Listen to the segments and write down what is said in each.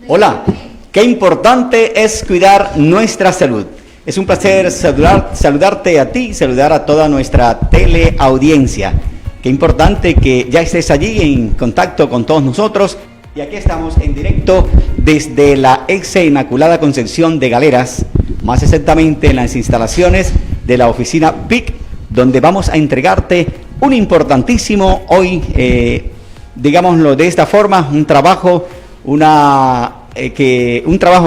Hola, qué importante es cuidar nuestra salud. Es un placer saludarte a ti, saludar a toda nuestra teleaudiencia. Qué importante que ya estés allí en contacto con todos nosotros. Y aquí estamos en directo desde la ex Inmaculada Concepción de Galeras, más exactamente en las instalaciones de la oficina PIC, donde vamos a entregarte un importantísimo hoy, digámoslo de esta forma, un trabajo,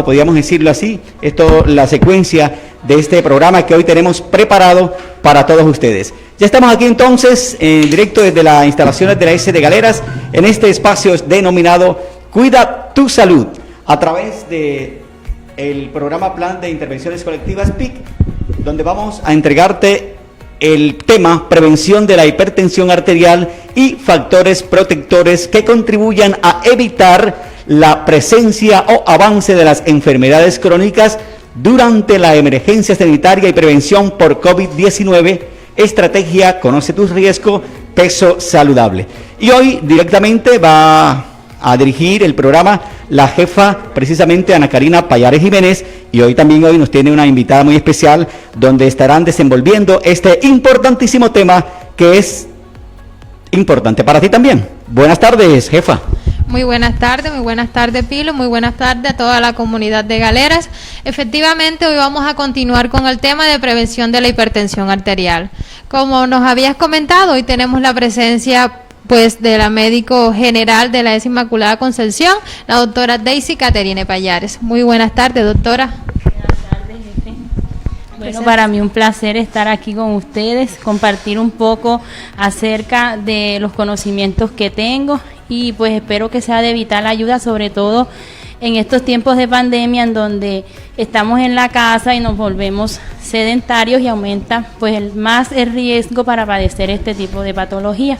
podríamos decirlo así, esto la secuencia de este programa que hoy tenemos preparado para todos ustedes. Ya estamos aquí entonces en directo desde las instalaciones de la S de Galeras, en este espacio denominado Cuida tu Salud, a través de el programa Plan de Intervenciones Colectivas PIC, donde vamos a entregarte el tema prevención de la hipertensión arterial y factores protectores que contribuyan a evitar la presencia o avance de las enfermedades crónicas durante la emergencia sanitaria y prevención por COVID-19, estrategia Conoce tu riesgo, peso saludable. Y hoy directamente va a dirigir el programa la jefa, precisamente Ana Karina Payares Jiménez, y hoy nos tiene una invitada muy especial, donde estarán desenvolviendo este importantísimo tema que es importante para ti también. Buenas tardes, jefa. Muy buenas tardes Pilo, muy buenas tardes a toda la comunidad de Galeras. Efectivamente, hoy vamos a continuar con el tema de prevención de la hipertensión arterial. Como nos habías comentado, hoy tenemos la presencia de la médico general de la ex Inmaculada Concepción, la doctora Daisy Caterine Payares. Muy buenas tardes, doctora. Buenas tardes, jefe. Bueno, para mí un placer estar aquí con ustedes, compartir un poco acerca de los conocimientos que tengo y pues espero que sea de vital ayuda, sobre todo en estos tiempos de pandemia en donde estamos en la casa y nos volvemos sedentarios y aumenta más el riesgo para padecer este tipo de patología.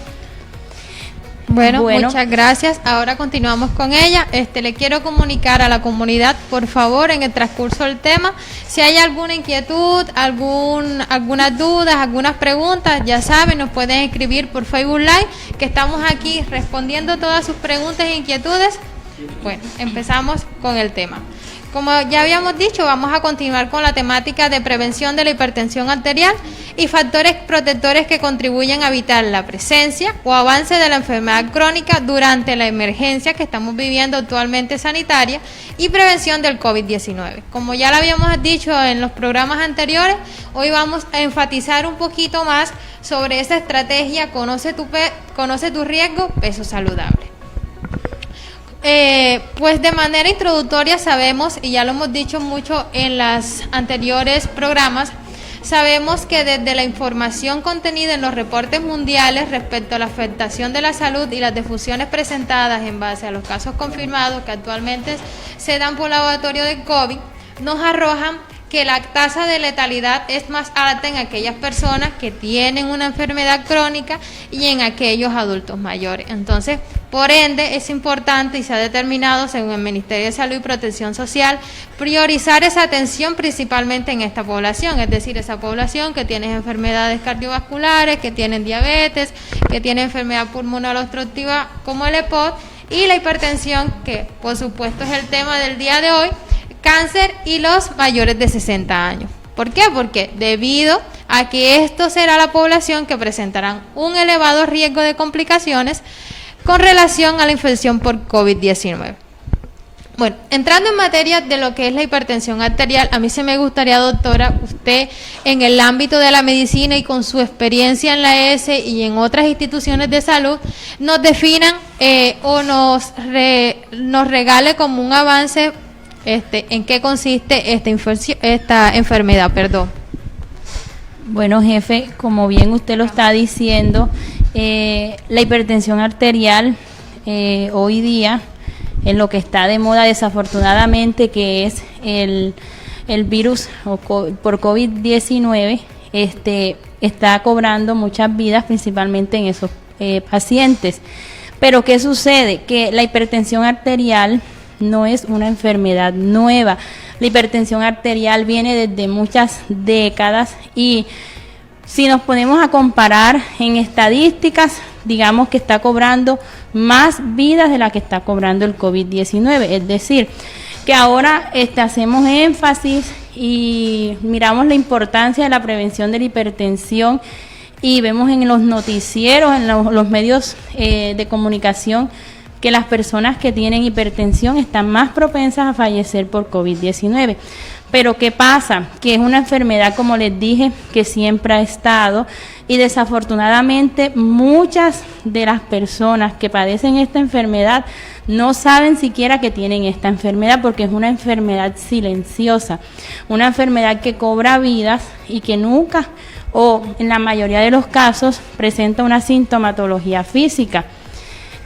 Bueno, muchas gracias. Ahora continuamos con ella. Le quiero comunicar a la comunidad, por favor, en el transcurso del tema, si hay alguna inquietud, algunas dudas, algunas preguntas, ya saben, nos pueden escribir por Facebook Live, que estamos aquí respondiendo todas sus preguntas e inquietudes. Bueno, empezamos con el tema. Como ya habíamos dicho, vamos a continuar con la temática de prevención de la hipertensión arterial y factores protectores que contribuyen a evitar la presencia o avance de la enfermedad crónica durante la emergencia que estamos viviendo actualmente sanitaria y prevención del COVID-19. Como ya lo habíamos dicho en los programas anteriores, hoy vamos a enfatizar un poquito más sobre esa estrategia Conoce tu riesgo, peso saludable. De manera introductoria sabemos, y ya lo hemos dicho mucho en los anteriores programas, sabemos que desde la información contenida en los reportes mundiales respecto a la afectación de la salud y las difusiones presentadas en base a los casos confirmados que actualmente se dan por laboratorio de COVID, nos arrojan que la tasa de letalidad es más alta en aquellas personas que tienen una enfermedad crónica y en aquellos adultos mayores. Entonces, por ende, es importante y se ha determinado, según el Ministerio de Salud y Protección Social, priorizar esa atención principalmente en esta población, es decir, esa población que tiene enfermedades cardiovasculares, que tienen diabetes, que tiene enfermedad pulmonar obstructiva como el EPOC y la hipertensión, que por supuesto es el tema del día de hoy, cáncer y los mayores de 60 años. ¿Por qué? Porque debido a que esto será la población que presentarán un elevado riesgo de complicaciones con relación a la infección por COVID-19. Bueno, entrando en materia de lo que es la hipertensión arterial, a mí se me gustaría, doctora, usted en el ámbito de la medicina y con su experiencia en la ES y en otras instituciones de salud, nos definan o nos regale como un avance en qué consiste esta enfermedad. Bueno, jefe, como bien usted lo está diciendo, la hipertensión arterial hoy día, en lo que está de moda desafortunadamente, que es el virus por COVID-19, está cobrando muchas vidas, principalmente en esos pacientes. Pero ¿qué sucede? Que la hipertensión arterial no es una enfermedad nueva. La hipertensión arterial viene desde muchas décadas y si nos ponemos a comparar en estadísticas, digamos que está cobrando más vidas de las que está cobrando el COVID-19. Es decir, que ahora hacemos énfasis y miramos la importancia de la prevención de la hipertensión y vemos en los noticieros, en los medios de comunicación, que las personas que tienen hipertensión están más propensas a fallecer por COVID-19. Pero ¿qué pasa? Que es una enfermedad, como les dije, que siempre ha estado, y desafortunadamente muchas de las personas que padecen esta enfermedad no saben siquiera que tienen esta enfermedad, porque es una enfermedad silenciosa, una enfermedad que cobra vidas y que nunca, o en la mayoría de los casos, presenta una sintomatología física.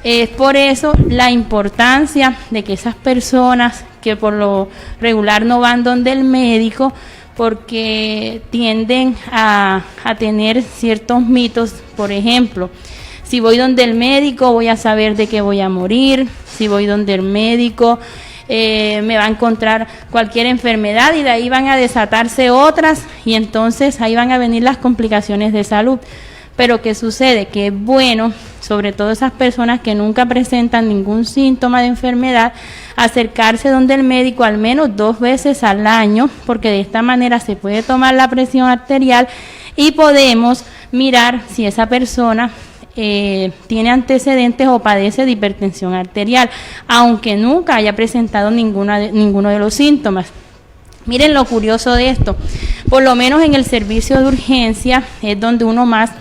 Es por eso la importancia de que esas personas que por lo regular no van donde el médico, porque tienden a tener ciertos mitos. Por ejemplo, si voy donde el médico voy a saber de qué voy a morir, si voy donde el médico me va a encontrar cualquier enfermedad, y de ahí van a desatarse otras, y entonces ahí van a venir las complicaciones de salud. Pero ¿qué sucede? Que es bueno, sobre todo esas personas que nunca presentan ningún síntoma de enfermedad, acercarse donde el médico al menos 2 veces al año, porque de esta manera se puede tomar la presión arterial y podemos mirar si esa persona tiene antecedentes o padece de hipertensión arterial, aunque nunca haya presentado ninguno de los síntomas. Miren lo curioso de esto, por lo menos en el servicio de urgencia es donde uno más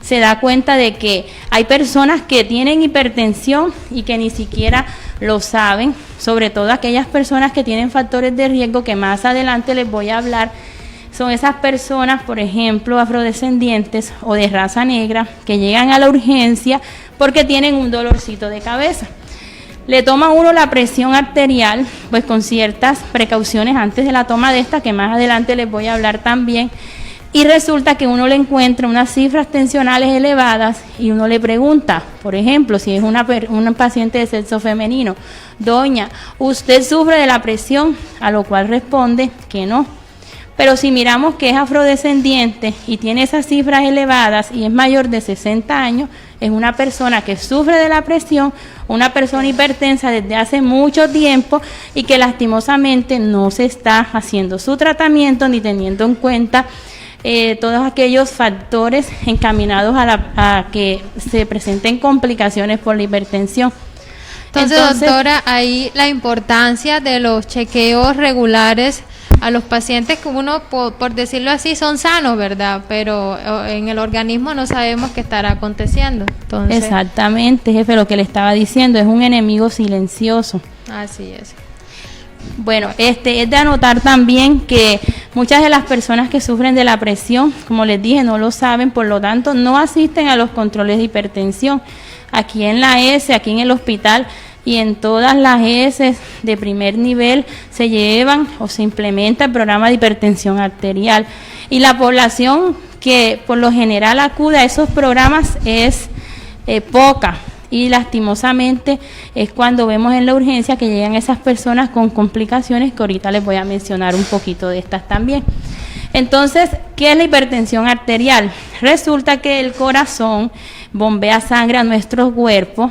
se da cuenta de que hay personas que tienen hipertensión y que ni siquiera lo saben, sobre todo aquellas personas que tienen factores de riesgo que más adelante les voy a hablar. Son esas personas, por ejemplo, afrodescendientes o de raza negra, que llegan a la urgencia porque tienen un dolorcito de cabeza. Le toma uno la presión arterial, pues con ciertas precauciones antes de la toma de esta, que más adelante les voy a hablar también, y resulta que uno le encuentra unas cifras tensionales elevadas y uno le pregunta, por ejemplo, si es una paciente de sexo femenino: doña, ¿usted sufre de la presión? A lo cual responde que no. Pero si miramos que es afrodescendiente y tiene esas cifras elevadas y es mayor de 60 años, es una persona que sufre de la presión, una persona hipertensa desde hace mucho tiempo y que lastimosamente no se está haciendo su tratamiento ni teniendo en cuenta todos aquellos factores encaminados a que se presenten complicaciones por la hipertensión. Entonces, doctora, ahí la importancia de los chequeos regulares a los pacientes que uno, por decirlo así, son sanos, ¿verdad? Pero en el organismo no sabemos qué estará aconteciendo. Entonces, exactamente, jefe, lo que le estaba diciendo, es un enemigo silencioso. Así es. Bueno, es de anotar también que muchas de las personas que sufren de la presión, como les dije, no lo saben, por lo tanto no asisten a los controles de hipertensión. Aquí en la ESE, aquí en el hospital y en todas las ESE de primer nivel se llevan o se implementa el programa de hipertensión arterial, y la población que por lo general acude a esos programas es poca. Y lastimosamente es cuando vemos en la urgencia que llegan esas personas con complicaciones, que ahorita les voy a mencionar un poquito de estas también. Entonces, ¿qué es la hipertensión arterial? Resulta que el corazón bombea sangre a nuestro cuerpo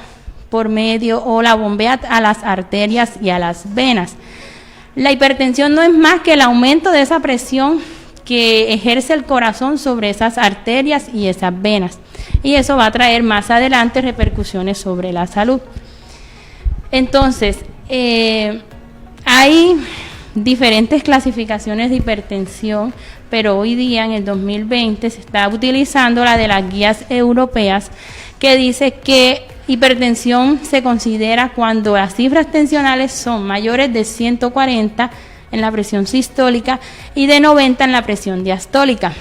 por medio, o la bombea a las arterias y a las venas. La hipertensión no es más que el aumento de esa presión que ejerce el corazón sobre esas arterias y esas venas, y eso va a traer más adelante repercusiones sobre la salud. Entonces, hay diferentes clasificaciones de hipertensión, pero hoy día, en el 2020, se está utilizando la de las guías europeas, que dice que hipertensión se considera cuando las cifras tensionales son mayores de 140 en la presión sistólica y de 90 en la presión diastólica.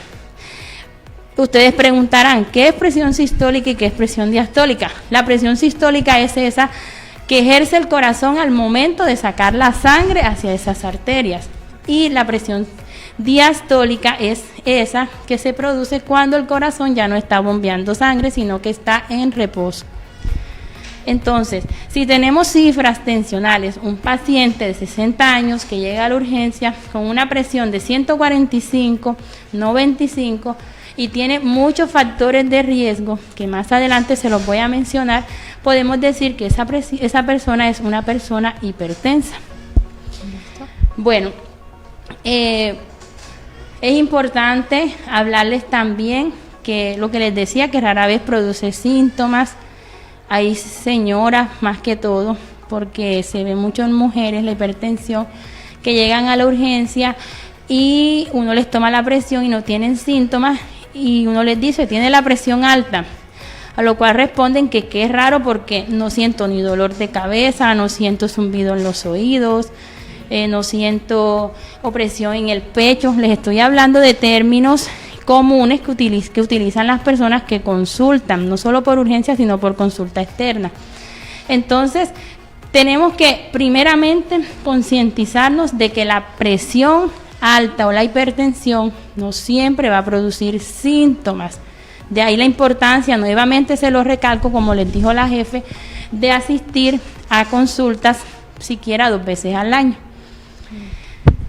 Ustedes preguntarán, ¿qué es presión sistólica y qué es presión diastólica? La presión sistólica es esa que ejerce el corazón al momento de sacar la sangre hacia esas arterias, y la presión diastólica es esa que se produce cuando el corazón ya no está bombeando sangre, sino que está en reposo. Entonces, si tenemos cifras tensionales, un paciente de 60 años que llega a la urgencia con una presión de 145, 95, y tiene muchos factores de riesgo, que más adelante se los voy a mencionar, podemos decir que esa persona es una persona hipertensa. Bueno, es importante hablarles también que lo que les decía, que rara vez produce síntomas. Hay señoras más que todo, porque se ve mucho en mujeres la hipertensión, que llegan a la urgencia y uno les toma la presión y no tienen síntomas, y uno les dice, tiene la presión alta, a lo cual responden que es raro porque no siento ni dolor de cabeza, no siento zumbido en los oídos, no siento opresión en el pecho. Les estoy hablando de términos comunes que utilizan las personas que consultan, no solo por urgencia, sino por consulta externa. Entonces, tenemos que primeramente concientizarnos de que la presión alta o la hipertensión no siempre va a producir síntomas. De ahí la importancia, nuevamente se lo recalco, como les dijo la jefe, de asistir a consultas siquiera 2 veces al año.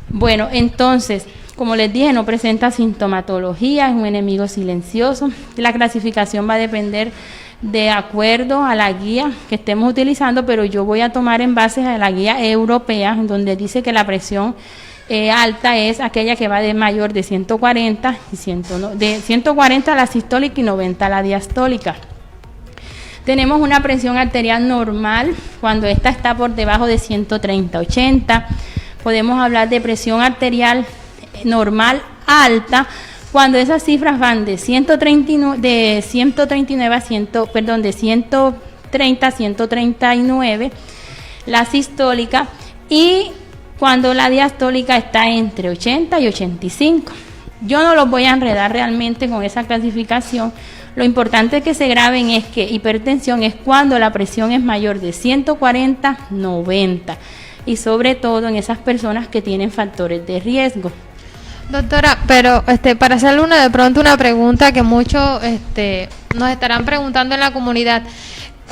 Bueno, entonces, como les dije, no presenta sintomatología, es un enemigo silencioso. La clasificación va a depender de acuerdo a la guía que estemos utilizando, pero yo voy a tomar en base a la guía europea, donde dice que la presión alta es aquella que va de mayor de 140, de 140 a la sistólica y 90 a la diastólica. Tenemos una presión arterial normal cuando esta está por debajo de 130/80. Podemos hablar de presión arterial normal alta cuando esas cifras van de 130 a 139, la sistólica, y cuando la diastólica está entre 80 y 85. Yo no los voy a enredar realmente con esa clasificación. Lo importante que se graben es que hipertensión es cuando la presión es mayor de 140/90, y sobre todo en esas personas que tienen factores de riesgo. Doctora, pero para hacerle una pregunta que muchos nos estarán preguntando en la comunidad,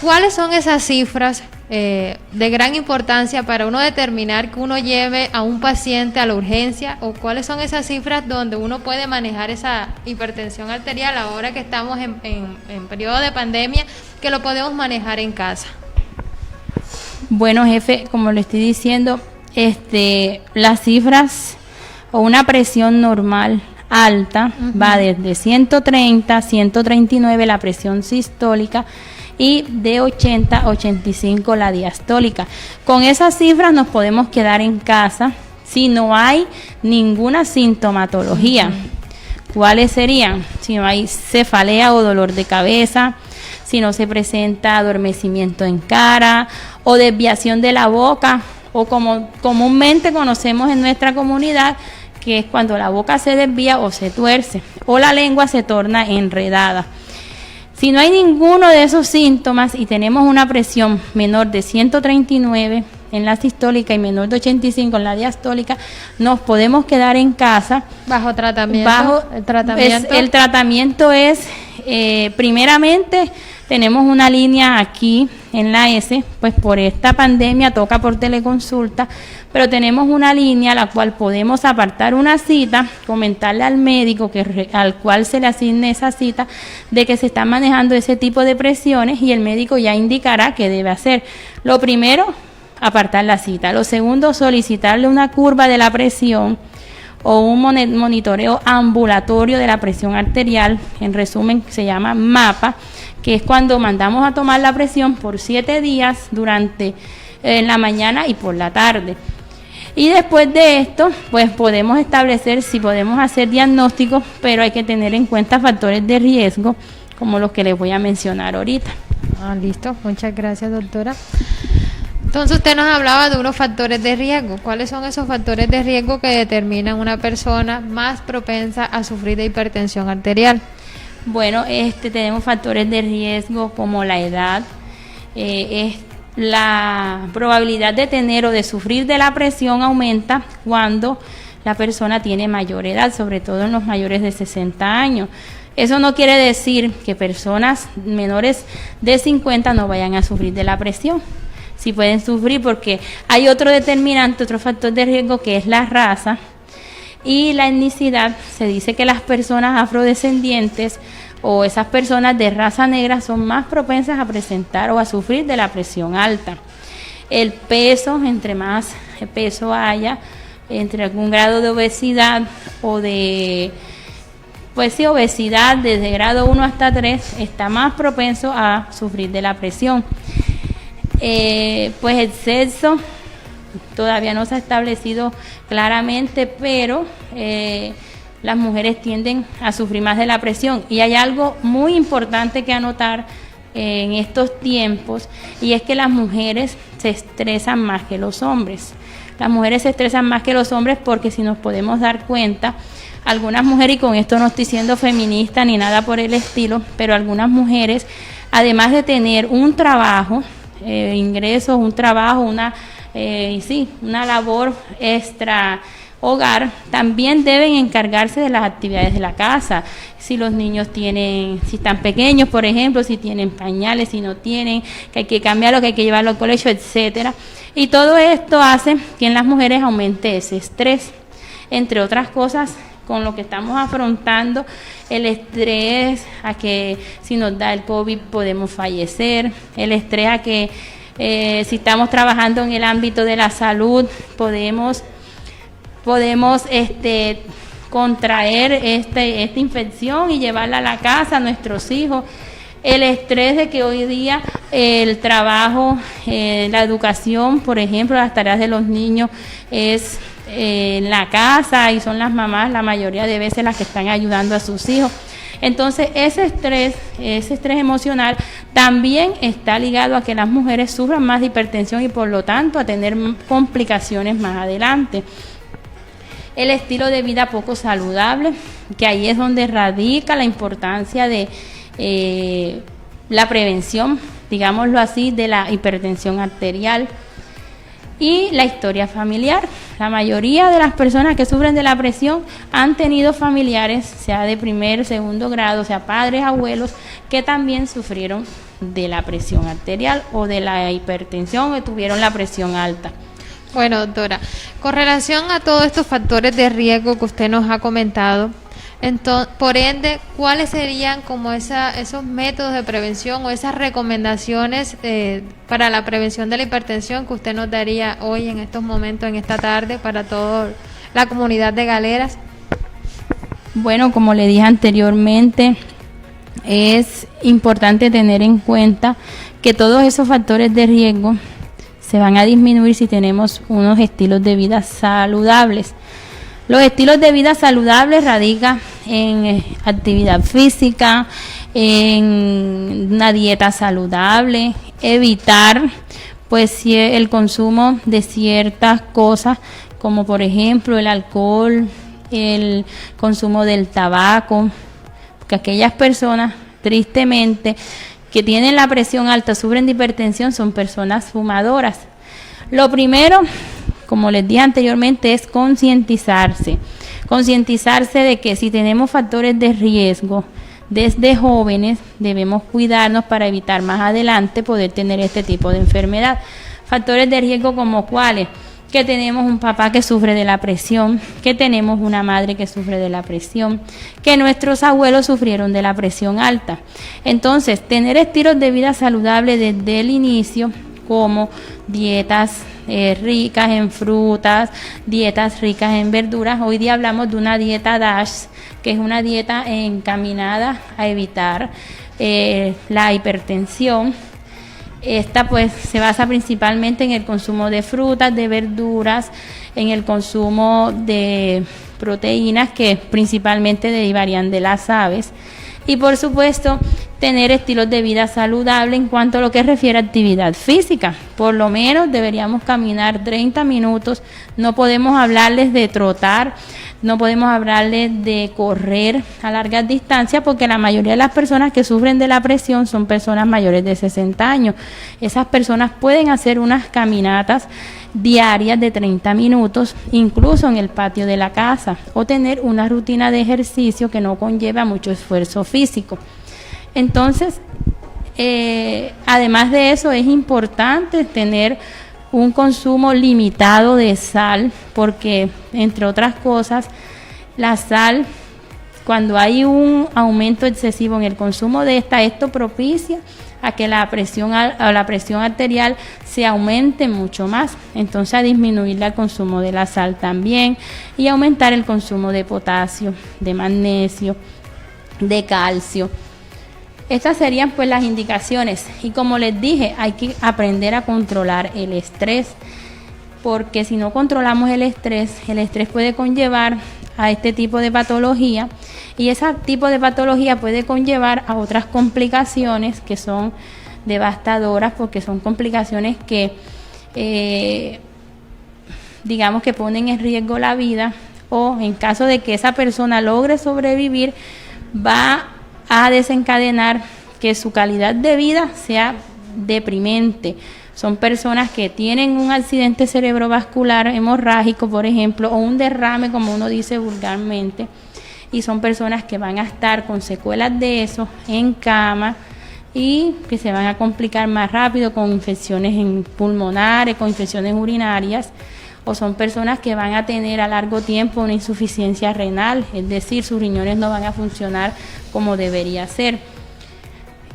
¿cuáles son esas cifras de gran importancia para uno determinar que uno lleve a un paciente a la urgencia, o cuáles son esas cifras donde uno puede manejar esa hipertensión arterial ahora que estamos en periodo de pandemia, que lo podemos manejar en casa? Bueno, jefe, como le estoy diciendo, las cifras o una presión normal alta va desde 130 a 139 la presión sistólica, y de 80 a 85 la diastólica. Con esas cifras nos podemos quedar en casa si no hay ninguna sintomatología. ¿Cuáles serían? Si no hay cefalea o dolor de cabeza, si no se presenta adormecimiento en cara o desviación de la boca, o como comúnmente conocemos en nuestra comunidad, que es cuando la boca se desvía o se tuerce, o la lengua se torna enredada. Si no hay ninguno de esos síntomas y tenemos una presión menor de 139 en la sistólica y menor de 85 en la diastólica, nos podemos quedar en casa. ¿Bajo tratamiento? El tratamiento es, primeramente, tenemos una línea aquí en la S, pues por esta pandemia toca por teleconsulta, pero tenemos una línea a la cual podemos apartar una cita, comentarle al médico al cual se le asigne esa cita, de que se están manejando ese tipo de presiones, y el médico ya indicará qué debe hacer. Lo primero, apartar la cita. Lo segundo, solicitarle una curva de la presión o un monitoreo ambulatorio de la presión arterial, en resumen se llama MAPA, que es cuando mandamos a tomar la presión por 7 días durante en la mañana y por la tarde. Y después de esto, pues podemos establecer si podemos hacer diagnósticos, pero hay que tener en cuenta factores de riesgo, como los que les voy a mencionar ahorita. Listo, muchas gracias, doctora. Entonces usted nos hablaba de unos factores de riesgo. ¿Cuáles son esos factores de riesgo que determinan una persona más propensa a sufrir de hipertensión arterial? Bueno, tenemos factores de riesgo como la edad, la probabilidad de tener o de sufrir de la presión aumenta cuando la persona tiene mayor edad, sobre todo en los mayores de 60 años. Eso no quiere decir que personas menores de 50 no vayan a sufrir de la presión. Sí pueden sufrir, porque hay otro determinante, otro factor de riesgo, que es la raza. Y la etnicidad, se dice que las personas afrodescendientes o esas personas de raza negra son más propensas a presentar o a sufrir de la presión alta. El peso, entre más peso haya, entre algún grado de obesidad o de, pues sí, obesidad desde grado 1 hasta 3, está más propenso a sufrir de la presión. Pues el sexo todavía no se ha establecido claramente, pero las mujeres tienden a sufrir más de la presión. Y hay algo muy importante que anotar en estos tiempos, y es que las mujeres se estresan más que los hombres. Las mujeres se estresan más que los hombres porque, si nos podemos dar cuenta, algunas mujeres, y con esto no estoy siendo feminista ni nada por el estilo, pero algunas mujeres, además de tener un trabajo, ingresos, un trabajo, una labor extra hogar, también deben encargarse de las actividades de la casa. Si los niños si están pequeños, por ejemplo, si tienen pañales, si no tienen, que hay que cambiarlo, que hay que llevarlo al colegio, etcétera. Y todo esto hace que en las mujeres aumente ese estrés, entre otras cosas, con lo que estamos afrontando, el estrés a que si nos da el COVID podemos fallecer, el estrés a que si estamos trabajando en el ámbito de la salud podemos contraer esta infección y llevarla a la casa a nuestros hijos. El estrés de que hoy día el trabajo, la educación, por ejemplo, las tareas de los niños es en la casa, y son las mamás la mayoría de veces las que están ayudando a sus hijos. Entonces ese estrés emocional también está ligado a que las mujeres sufran más de hipertensión y por lo tanto a tener complicaciones más adelante. El estilo de vida poco saludable, que ahí es donde radica la importancia de la prevención, digámoslo así, de la hipertensión arterial. Y la historia familiar. La mayoría de las personas que sufren de la presión han tenido familiares, sea de primer, segundo grado, sea padres, abuelos, que también sufrieron de la presión arterial o de la hipertensión, o tuvieron la presión alta. Bueno, doctora, con relación a todos estos factores de riesgo que usted nos ha comentado, entonces, por ende, ¿cuáles serían como esos métodos de prevención o esas recomendaciones para la prevención de la hipertensión que usted nos daría hoy, en estos momentos, en esta tarde, para toda la comunidad de Galeras? Bueno, como le dije anteriormente, es importante tener en cuenta que todos esos factores de riesgo se van a disminuir si tenemos unos estilos de vida saludables. Los estilos de vida saludables radican en actividad física, en una dieta saludable, evitar pues el consumo de ciertas cosas, como por ejemplo el alcohol, el consumo del tabaco, porque aquellas personas, tristemente, que tienen la presión alta, sufren de hipertensión, son personas fumadoras. Lo primero, como les dije anteriormente, es concientizarse de que si tenemos factores de riesgo desde jóvenes, debemos cuidarnos para evitar más adelante poder tener este tipo de enfermedad. Factores de riesgo como cuáles: que tenemos un papá que sufre de la presión, que tenemos una madre que sufre de la presión, que nuestros abuelos sufrieron de la presión alta. Entonces, tener estilos de vida saludables desde el inicio, como dietas ricas en frutas, dietas ricas en verduras. Hoy día hablamos de una dieta DASH, que es una dieta encaminada a evitar la hipertensión. Esta pues se basa principalmente en el consumo de frutas, de verduras, en el consumo de proteínas que principalmente derivarían de las aves, y por supuesto tener estilos de vida saludable en cuanto a lo que refiere a actividad física. Por lo menos deberíamos caminar 30 minutos, no podemos hablarles de trotar, no podemos hablarles de correr a largas distancias, porque la mayoría de las personas que sufren de la presión son personas mayores de 60 años. Esas personas pueden hacer unas caminatas diarias de 30 minutos, incluso en el patio de la casa, o tener una rutina de ejercicio que no conlleva mucho esfuerzo físico. Entonces, además de eso, es importante tener un consumo limitado de sal, porque, entre otras cosas, La sal, cuando hay un aumento excesivo en el consumo de esta, esto propicia a que la presión arterial se aumente mucho más, entonces a disminuir el consumo de la sal también y aumentar el consumo de potasio, de magnesio, de calcio. Estas serían pues las indicaciones, y como les dije, hay que aprender a controlar el estrés, porque si no controlamos el estrés puede conllevar a este tipo de patología, y ese tipo de patología puede conllevar a otras complicaciones que son devastadoras, porque son complicaciones que digamos que ponen en riesgo la vida, o en caso de que esa persona logre sobrevivir, va a desencadenar que su calidad de vida sea deprimente. Son personas que tienen un accidente cerebrovascular hemorrágico, por ejemplo, o un derrame, como uno dice vulgarmente, y son personas que van a estar con secuelas de eso en cama y que se van a complicar más rápido con infecciones pulmonares, con infecciones urinarias, o son personas que van a tener a largo tiempo una insuficiencia renal, es decir, sus riñones no van a funcionar como debería ser.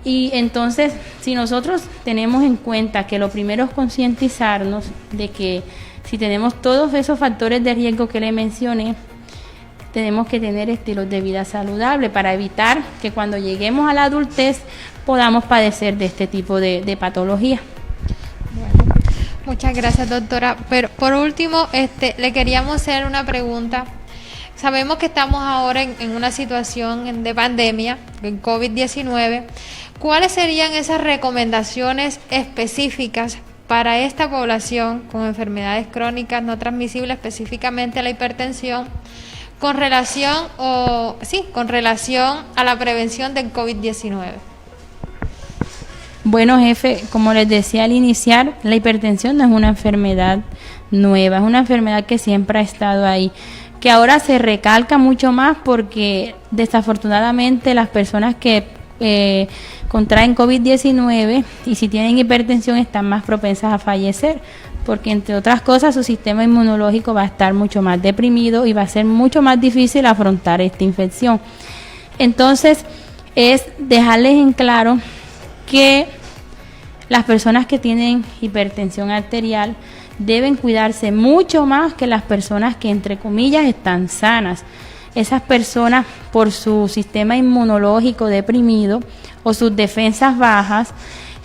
Y entonces, si nosotros tenemos en cuenta que lo primero es concientizarnos de que si tenemos todos esos factores de riesgo que le mencioné, tenemos que tener estilos de vida saludables para evitar que cuando lleguemos a la adultez podamos padecer de este tipo de patología. Bueno, muchas gracias, doctora. Pero por último, le queríamos hacer una pregunta. Sabemos que estamos ahora en una situación de pandemia, en COVID-19. ¿Cuáles serían esas recomendaciones específicas para esta población con enfermedades crónicas no transmisibles, específicamente la hipertensión, con relación a la prevención del COVID-19? Bueno, jefe, como les decía al iniciar, la hipertensión no es una enfermedad nueva, es una enfermedad que siempre ha estado ahí, que ahora se recalca mucho más porque desafortunadamente las personas que contraen COVID-19 y si tienen hipertensión están más propensas a fallecer, porque entre otras cosas su sistema inmunológico va a estar mucho más deprimido y va a ser mucho más difícil afrontar esta infección. Entonces, es dejarles en claro que las personas que tienen hipertensión arterial deben cuidarse mucho más que las personas que, entre comillas, están sanas. Esas personas, por su sistema inmunológico deprimido o sus defensas bajas,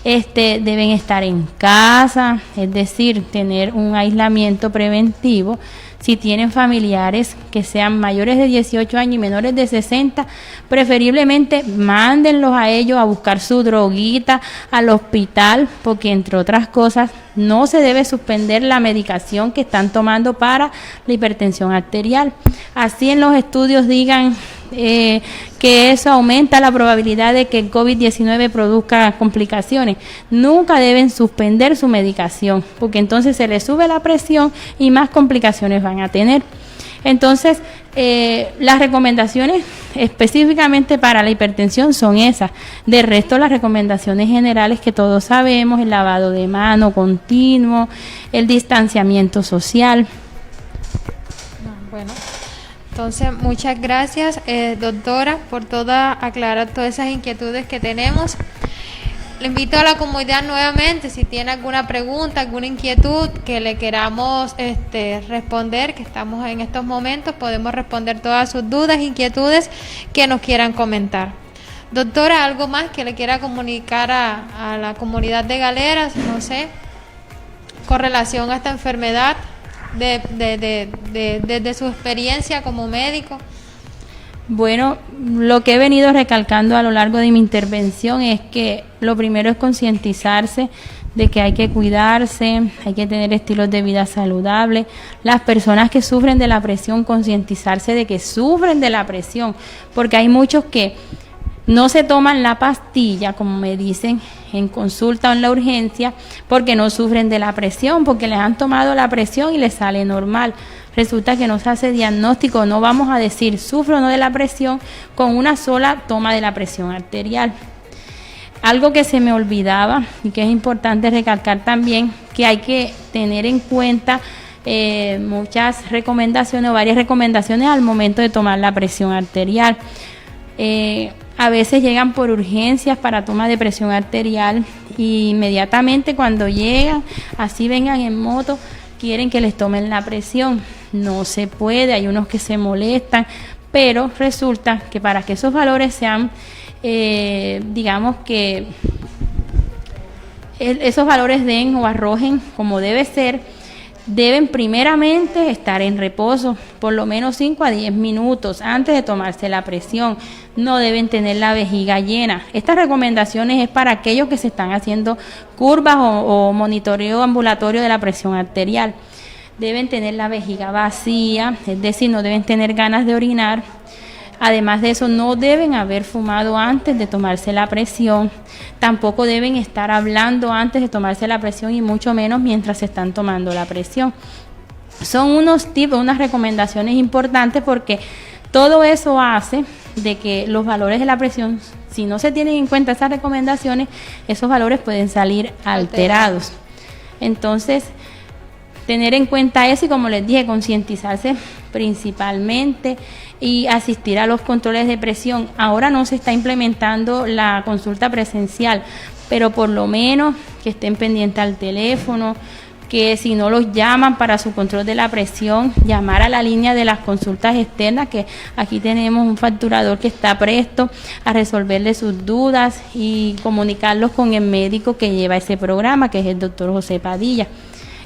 deben estar en casa, es decir, tener un aislamiento preventivo. Si tienen familiares que sean mayores de 18 años y menores de 60, preferiblemente mándenlos a ellos a buscar su droguita al hospital, porque entre otras cosas no se debe suspender la medicación que están tomando para la hipertensión arterial. Así en los estudios digan que eso aumenta la probabilidad de que el COVID-19 produzca complicaciones. Nunca deben suspender su medicación, porque entonces se les sube la presión y más complicaciones van a tener. Entonces, las recomendaciones específicamente para la hipertensión son esas. De resto, las recomendaciones generales que todos sabemos, el lavado de mano continuo, el distanciamiento social. Bueno, entonces muchas gracias, doctora, por aclarar todas esas inquietudes que tenemos. Le invito a la comunidad nuevamente, si tiene alguna pregunta, alguna inquietud que le queramos responder, que estamos en estos momentos, podemos responder todas sus dudas, inquietudes que nos quieran comentar. Doctora, ¿algo más que le quiera comunicar a la comunidad de Galeras, no sé, con relación a esta enfermedad, desde su experiencia como médico? Bueno, lo que he venido recalcando a lo largo de mi intervención es que lo primero es concientizarse de que hay que cuidarse, hay que tener estilos de vida saludables. Las personas que sufren de la presión, concientizarse de que sufren de la presión, porque hay muchos que no se toman la pastilla, como me dicen en consulta o en la urgencia, porque no sufren de la presión, porque les han tomado la presión y les sale normal. Resulta que no se hace diagnóstico, no vamos a decir sufro o no de la presión con una sola toma de la presión arterial. Algo que se me olvidaba y que es importante recalcar también, que hay que tener en cuenta muchas recomendaciones o varias recomendaciones al momento de tomar la presión arterial. A veces llegan por urgencias para toma de presión arterial y inmediatamente cuando llegan, así vengan en moto, quieren que les tomen la presión. No se puede, hay unos que se molestan, pero resulta que para que esos valores sean, digamos que esos valores den o arrojen como debe ser, deben primeramente estar en reposo, por lo menos 5 a 10 minutos antes de tomarse la presión. No deben tener la vejiga llena. Estas recomendaciones es para aquellos que se están haciendo curvas o monitoreo ambulatorio de la presión arterial. Deben tener la vejiga vacía, es decir, no deben tener ganas de orinar. Además de eso, no deben haber fumado antes de tomarse la presión. Tampoco deben estar hablando antes de tomarse la presión y mucho menos mientras se están tomando la presión. Son unos tips, unas recomendaciones importantes porque todo eso hace de que los valores de la presión, si no se tienen en cuenta esas recomendaciones, esos valores pueden salir alterados. Entonces, tener en cuenta eso y, como les dije, concientizarse principalmente y asistir a los controles de presión. Ahora no se está implementando la consulta presencial, pero por lo menos que estén pendientes al teléfono, que si no los llaman para su control de la presión, llamar a la línea de las consultas externas, que aquí tenemos un facturador que está presto a resolverle sus dudas y comunicarlos con el médico que lleva ese programa, que es el doctor José Padilla.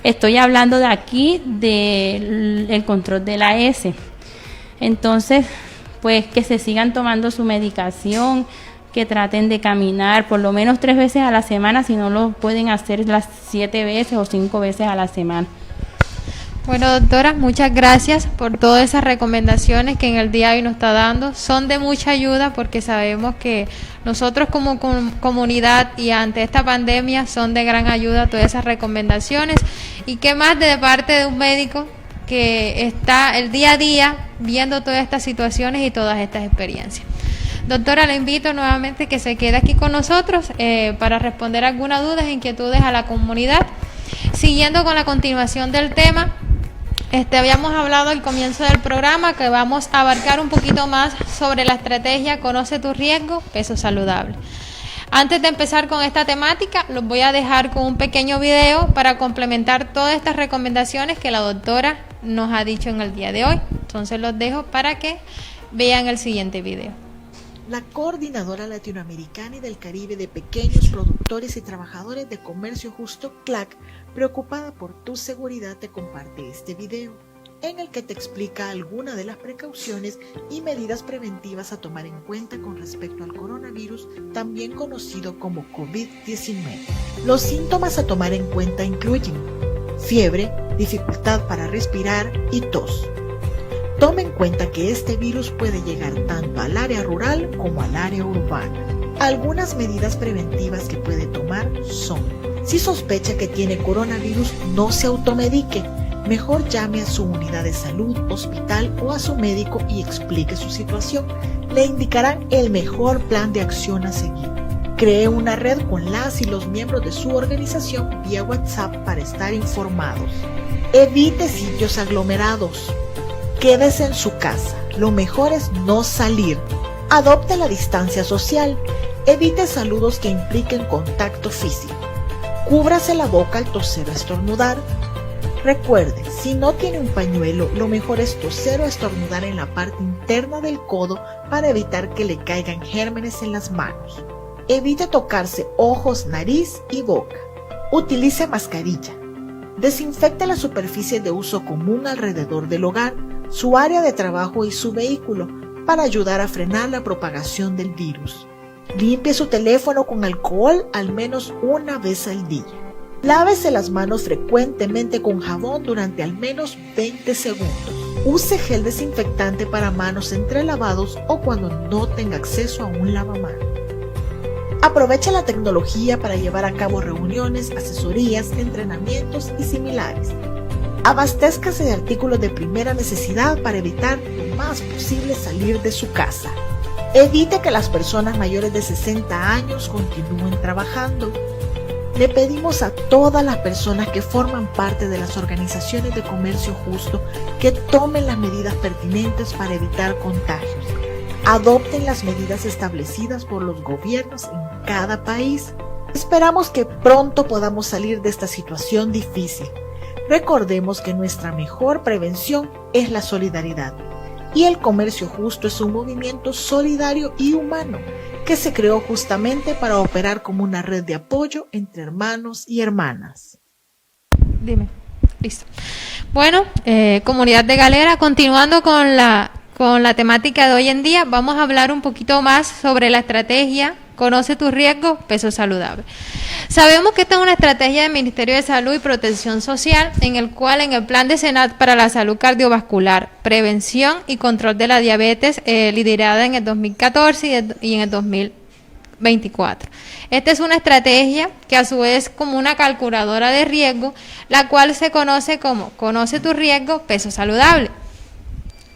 Estoy hablando de aquí del control de la S. Entonces, pues que se sigan tomando su medicación, que traten de caminar por lo menos 3 veces a la semana, si no lo pueden hacer las 7 veces o 5 veces a la semana. Bueno, doctora, muchas gracias por todas esas recomendaciones que en el día de hoy nos está dando. Son de mucha ayuda porque sabemos que nosotros como comunidad y ante esta pandemia son de gran ayuda todas esas recomendaciones. Y qué más de parte de un médico que está el día a día viendo todas estas situaciones y todas estas experiencias. Doctora, le invito nuevamente que se quede aquí con nosotros para responder algunas dudas e inquietudes a la comunidad. Siguiendo con la continuación del tema, habíamos hablado al comienzo del programa que vamos a abarcar un poquito más sobre la estrategia Conoce tu riesgo, peso saludable. Antes de empezar con esta temática, los voy a dejar con un pequeño video para complementar todas estas recomendaciones que la doctora nos ha dicho en el día de hoy. Entonces los dejo para que vean el siguiente video. La Coordinadora Latinoamericana y del Caribe de Pequeños Productores y Trabajadores de Comercio Justo, CLAC, preocupada por tu seguridad, te comparte este video, en el que te explica algunas de las precauciones y medidas preventivas a tomar en cuenta con respecto al coronavirus, también conocido como COVID-19. Los síntomas a tomar en cuenta incluyen fiebre, dificultad para respirar y tos. Toma en cuenta que este virus puede llegar tanto al área rural como al área urbana. Algunas medidas preventivas que puede tomar son: si sospecha que tiene coronavirus, no se automedique. Mejor llame a su unidad de salud, hospital o a su médico y explique su situación. Le indicarán el mejor plan de acción a seguir. Cree una red con las y los miembros de su organización vía WhatsApp para estar informados. Evite sitios aglomerados. Quédese en su casa. Lo mejor es no salir. Adopte la distancia social. Evite saludos que impliquen contacto físico. Cúbrase la boca al toser o estornudar. Recuerde, si no tiene un pañuelo, lo mejor es toser o estornudar en la parte interna del codo para evitar que le caigan gérmenes en las manos. Evite tocarse ojos, nariz y boca. Utilice mascarilla. Desinfecte las superficies de uso común alrededor del hogar, su área de trabajo y su vehículo para ayudar a frenar la propagación del virus. Limpie su teléfono con alcohol al menos una vez al día. Lávese las manos frecuentemente con jabón durante al menos 20 segundos. Use gel desinfectante para manos entre lavados o cuando no tenga acceso a un lavamanos. Aproveche la tecnología para llevar a cabo reuniones, asesorías, entrenamientos y similares. Abastézcase de artículos de primera necesidad para evitar lo más posible salir de su casa. Evite que las personas mayores de 60 años continúen trabajando. Le pedimos a todas las personas que forman parte de las organizaciones de comercio justo que tomen las medidas pertinentes para evitar contagios. Adopten las medidas establecidas por los gobiernos en cada país. Esperamos que pronto podamos salir de esta situación difícil. Recordemos que nuestra mejor prevención es la solidaridad. Y el comercio justo es un movimiento solidario y humano que se creó justamente para operar como una red de apoyo entre hermanos y hermanas. Dime, listo. Bueno, comunidad de Galera, continuando con la temática de hoy en día, vamos a hablar un poquito más sobre la estrategia Conoce tus riesgos, peso saludable. Sabemos que esta es una estrategia del Ministerio de Salud y Protección Social, en el cual en el Plan de Senat para la Salud Cardiovascular, Prevención y Control de la Diabetes, liderada en el 2014 y en el 2024. Esta es una estrategia que a su vez es como una calculadora de riesgo, la cual se conoce como Conoce tus riesgos, peso saludable.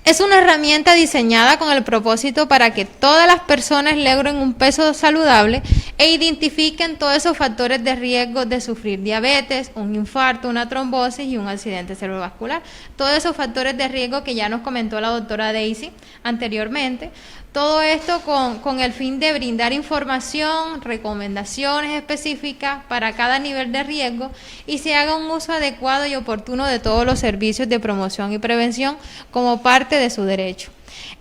Es una herramienta diseñada con el propósito para que todas las personas logren un peso saludable e identifiquen todos esos factores de riesgo de sufrir diabetes, un infarto, una trombosis y un accidente cerebrovascular. Todos esos factores de riesgo que ya nos comentó la doctora Daisy anteriormente. Todo esto con el fin de brindar información, recomendaciones específicas para cada nivel de riesgo y se haga un uso adecuado y oportuno de todos los servicios de promoción y prevención como parte de su derecho.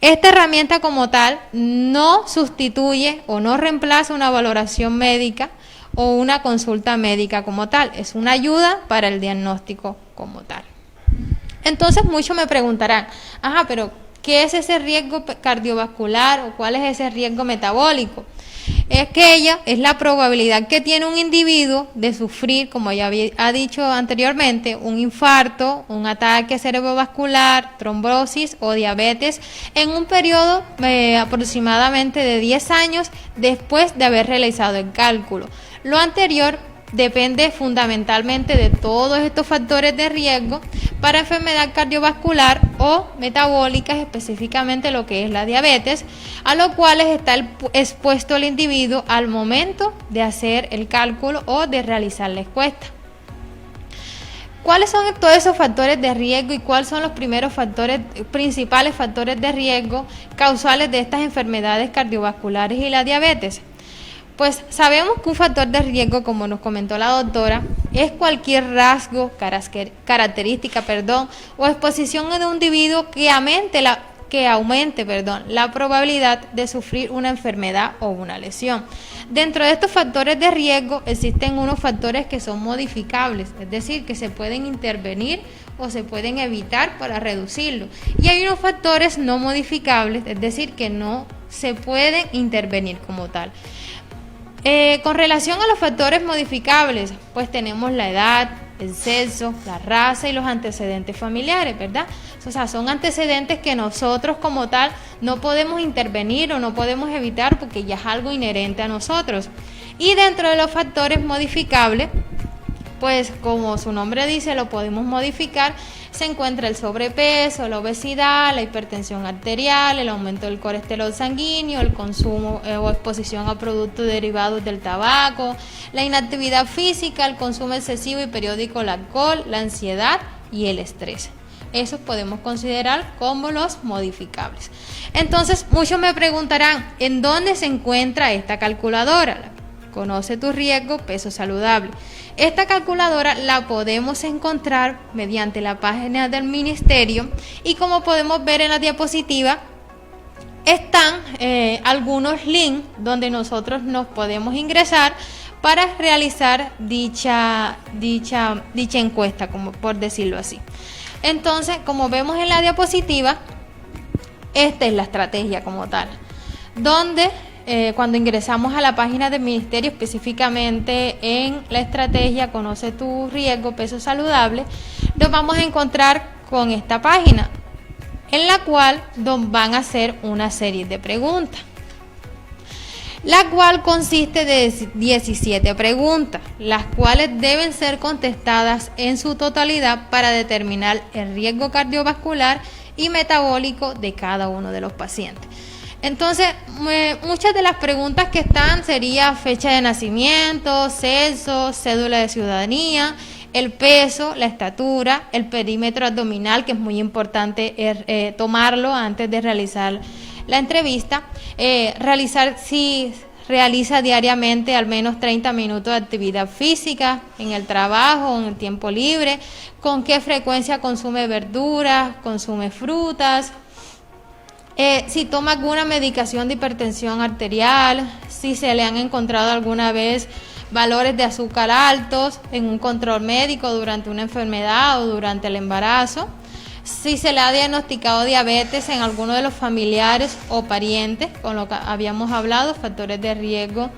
Esta herramienta como tal no sustituye o no reemplaza una valoración médica o una consulta médica como tal, es una ayuda para el diagnóstico como tal. Entonces muchos me preguntarán, pero ¿qué es ese riesgo cardiovascular o cuál es ese riesgo metabólico? Es que ella es la probabilidad que tiene un individuo de sufrir, como ya ha dicho anteriormente, un infarto, un ataque cerebrovascular, trombosis o diabetes en un periodo aproximadamente de 10 años después de haber realizado el cálculo. Lo anterior depende fundamentalmente de todos estos factores de riesgo para enfermedad cardiovascular o metabólicas, específicamente lo que es la diabetes, a los cuales está expuesto el individuo al momento de hacer el cálculo o de realizar la encuesta. ¿Cuáles son todos esos factores de riesgo y cuáles son los principales factores de riesgo causales de estas enfermedades cardiovasculares y la diabetes? Pues sabemos que un factor de riesgo, como nos comentó la doctora, es cualquier rasgo, característica, o exposición de un individuo que aumente la probabilidad de sufrir una enfermedad o una lesión. Dentro de estos factores de riesgo existen unos factores que son modificables, es decir, que se pueden intervenir o se pueden evitar para reducirlo. Y hay unos factores no modificables, es decir, que no se pueden intervenir como tal. Con relación a los factores modificables, pues tenemos la edad, el sexo, la raza y los antecedentes familiares, ¿verdad? O sea, son antecedentes que nosotros como tal no podemos intervenir o no podemos evitar porque ya es algo inherente a nosotros. Y dentro de los factores modificables, pues como su nombre dice, lo podemos modificar. Se encuentra el sobrepeso, la obesidad, la hipertensión arterial, el aumento del colesterol sanguíneo, el consumo o exposición a productos derivados del tabaco, la inactividad física, el consumo excesivo y periódico del alcohol, la ansiedad y el estrés. Esos podemos considerar como los modificables. Entonces, muchos me preguntarán, ¿en dónde se encuentra esta calculadora? Conoce tu riesgo, peso saludable. Esta calculadora la podemos encontrar mediante la página del ministerio y como podemos ver en la diapositiva están algunos links donde nosotros nos podemos ingresar para realizar dicha encuesta, como por decirlo así. Entonces, como vemos en la diapositiva, esta es la estrategia como tal, donde cuando ingresamos a la página del ministerio, específicamente en la estrategia Conoce tu riesgo, peso saludable, nos vamos a encontrar con esta página, en la cual nos van a hacer una serie de preguntas, la cual consiste de 17 preguntas, las cuales deben ser contestadas en su totalidad para determinar el riesgo cardiovascular y metabólico de cada uno de los pacientes. Entonces, muchas de las preguntas que están sería fecha de nacimiento, sexo, cédula de ciudadanía, el peso, la estatura, el perímetro abdominal, que es muy importante tomarlo antes de realizar la entrevista, si realiza diariamente al menos 30 minutos de actividad física en el trabajo, en el tiempo libre, con qué frecuencia consume verduras, consume frutas, si toma alguna medicación de hipertensión arterial, si se le han encontrado alguna vez valores de azúcar altos en un control médico durante una enfermedad o durante el embarazo, si se le ha diagnosticado diabetes en alguno de los familiares o parientes, con lo que habíamos hablado, factores de riesgo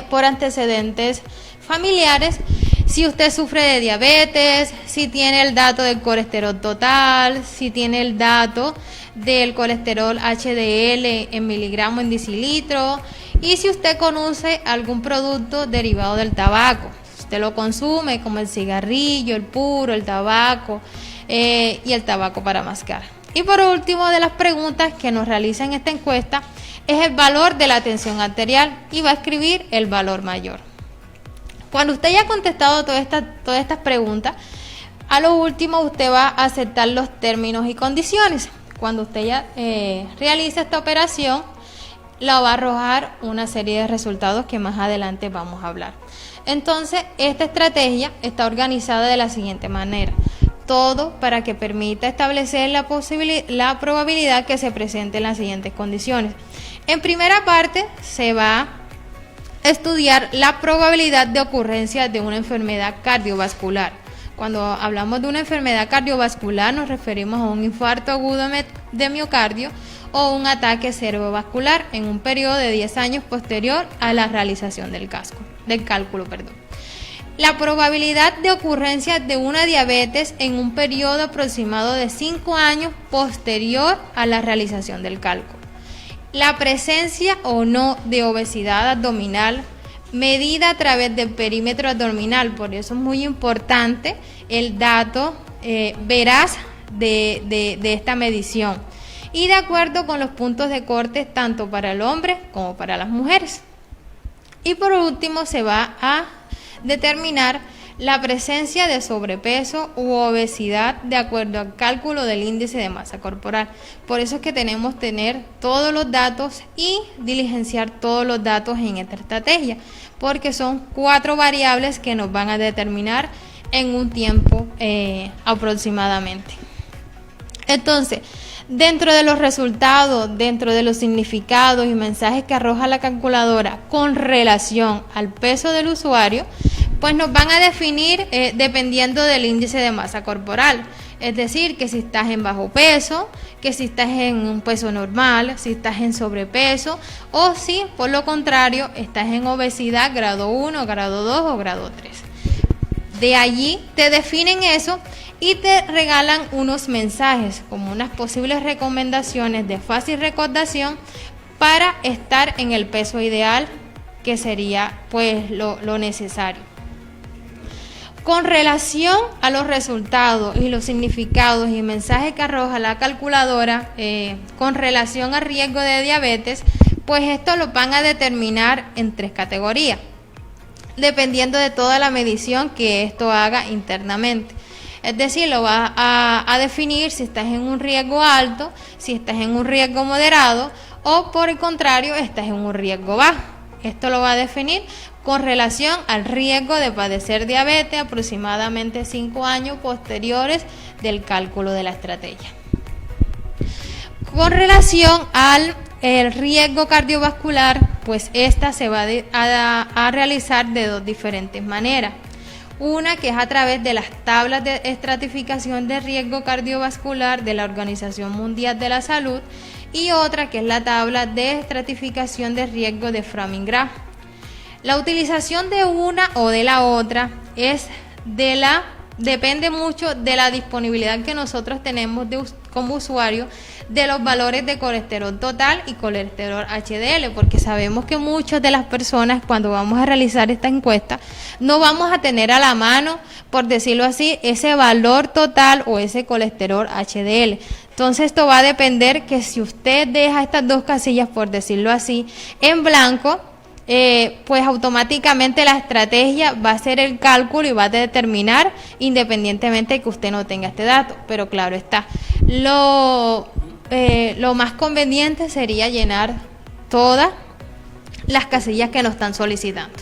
por antecedentes familiares, si usted sufre de diabetes, si tiene el dato del colesterol total, si tiene el dato del colesterol HDL en miligramos en decilitro, y si usted conoce algún producto derivado del tabaco, si usted lo consume, como el cigarrillo, el puro, el tabaco y el tabaco para mascar. Y por último, de las preguntas que nos realiza en esta encuesta es el valor de la tensión arterial, y va a escribir el valor mayor. Cuando usted ya ha contestado todas estas preguntas, a lo último usted va a aceptar los términos y condiciones. Cuando usted ya realiza esta operación, la va a arrojar una serie de resultados que más adelante vamos a hablar. Entonces, esta estrategia está organizada de la siguiente manera. Todo para que permita establecer la probabilidad que se presente en las siguientes condiciones. En primera parte, se va a estudiar la probabilidad de ocurrencia de una enfermedad cardiovascular. Cuando hablamos de una enfermedad cardiovascular, nos referimos a un infarto agudo de miocardio o un ataque cerebrovascular en un periodo de 10 años posterior a la realización del cálculo. La probabilidad de ocurrencia de una diabetes en un periodo aproximado de 5 años posterior a la realización del cálculo. La presencia o no de obesidad abdominal medida a través del perímetro abdominal, por eso es muy importante el dato veraz de esta medición, y de acuerdo con los puntos de corte tanto para el hombre como para las mujeres. Y por último se va a determinar la presencia de sobrepeso u obesidad de acuerdo al cálculo del índice de masa corporal. Por eso es que tenemos que tener todos los datos y diligenciar todos los datos en esta estrategia, porque son 4 variables que nos van a determinar en un tiempo aproximadamente. Entonces, dentro de los resultados, dentro de los significados y mensajes que arroja la calculadora con relación al peso del usuario, pues nos van a definir dependiendo del índice de masa corporal. Es decir, que si estás en bajo peso, que si estás en un peso normal, si estás en sobrepeso, o si por lo contrario estás en obesidad grado 1, grado 2 o grado 3. De allí te definen eso y te regalan unos mensajes como unas posibles recomendaciones de fácil recordación para estar en el peso ideal, que sería pues lo necesario. Con relación a los resultados y los significados y mensajes que arroja la calculadora con relación al riesgo de diabetes, pues esto lo van a determinar en 3 categorías, dependiendo de toda la medición que esto haga internamente. Es decir, lo va a definir si estás en un riesgo alto, si estás en un riesgo moderado o por el contrario estás en un riesgo bajo. Esto lo va a definir con relación al riesgo de padecer diabetes aproximadamente 5 años posteriores del cálculo de la estrategia. Con relación al riesgo cardiovascular, pues esta se va a realizar de 2 diferentes maneras. Una que es a través de las tablas de estratificación de riesgo cardiovascular de la Organización Mundial de la Salud, y otra que es la tabla de estratificación de riesgo de Framingham. La utilización de una o de la otra depende mucho de la disponibilidad que nosotros tenemos como usuario de los valores de colesterol total y colesterol HDL, porque sabemos que muchas de las personas cuando vamos a realizar esta encuesta no vamos a tener a la mano, por decirlo así, ese valor total o ese colesterol HDL. Entonces esto va a depender que si usted deja estas dos casillas, por decirlo así, en blanco, pues automáticamente la estrategia va a hacer el cálculo y va a determinar independientemente de que usted no tenga este dato. Pero claro está, lo más conveniente sería llenar todas las casillas que nos están solicitando.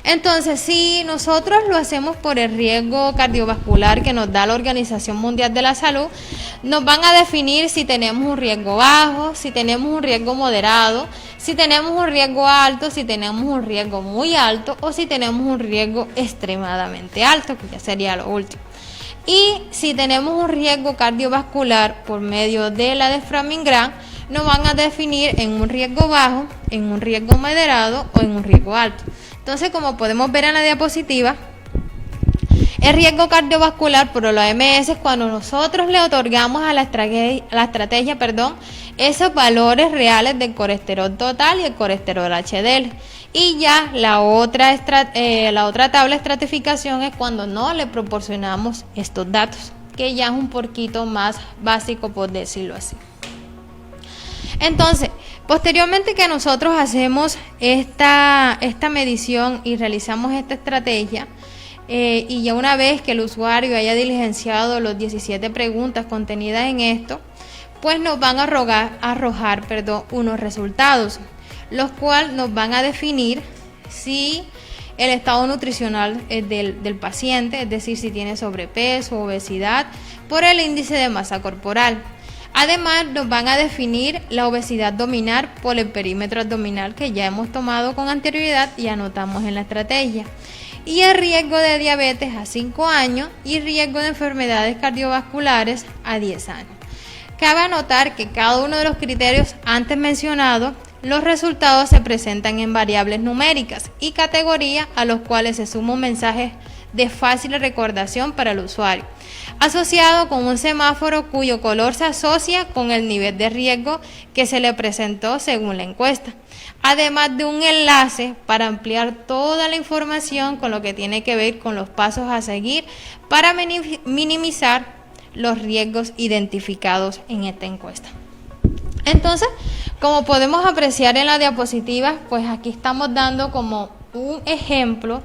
Entonces, si nosotros lo hacemos por el riesgo cardiovascular que nos da la Organización Mundial de la Salud, nos van a definir si tenemos un riesgo bajo, si tenemos un riesgo moderado, si tenemos un riesgo alto, si tenemos un riesgo muy alto o si tenemos un riesgo extremadamente alto, que ya sería lo último. Y si tenemos un riesgo cardiovascular por medio de la desframingram, nos van a definir en un riesgo bajo, en un riesgo moderado o en un riesgo alto. Entonces, como podemos ver en la diapositiva, el riesgo cardiovascular por la OMS, cuando nosotros le otorgamos a la estrategia, esos valores reales del colesterol total y el colesterol HDL. Y ya la otra tabla de estratificación es cuando no le proporcionamos estos datos, que ya es un poquito más básico, por decirlo así. Entonces, posteriormente que nosotros hacemos esta medición y realizamos esta estrategia, y ya una vez que el usuario haya diligenciado los 17 preguntas contenidas en esto, pues nos van a arrojar unos resultados, los cuales nos van a definir si el estado nutricional del paciente, es decir, si tiene sobrepeso, obesidad, por el índice de masa corporal. Además, nos van a definir la obesidad abdominal por el perímetro abdominal, que ya hemos tomado con anterioridad y anotamos en la estrategia, y el riesgo de diabetes a 5 años y riesgo de enfermedades cardiovasculares a 10 años. Cabe anotar que cada uno de los criterios antes mencionados, los resultados se presentan en variables numéricas y categorías a los cuales se suma un mensaje de fácil recordación para el usuario, asociado con un semáforo cuyo color se asocia con el nivel de riesgo que se le presentó según la encuesta, además de un enlace para ampliar toda la información con lo que tiene que ver con los pasos a seguir para minimizar los riesgos identificados en esta encuesta. Entonces, como podemos apreciar en la diapositiva, pues aquí estamos dando como un ejemplo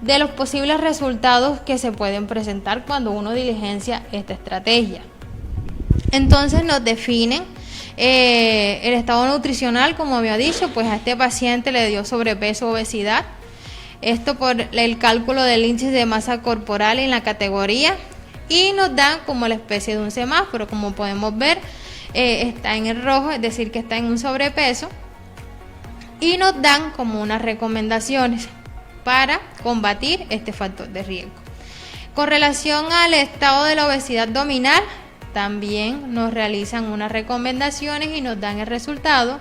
de los posibles resultados que se pueden presentar cuando uno diligencia esta estrategia. Entonces nos definen el estado nutricional, como había dicho, pues a este paciente le dio sobrepeso, obesidad, esto por el cálculo del índice de masa corporal en la categoría, y nos dan como la especie de un semáforo, como podemos ver, está en el rojo, es decir que está en un sobrepeso, y nos dan como unas recomendaciones para combatir este factor de riesgo. Con relación al estado de la obesidad abdominal, también nos realizan unas recomendaciones y nos dan el resultado.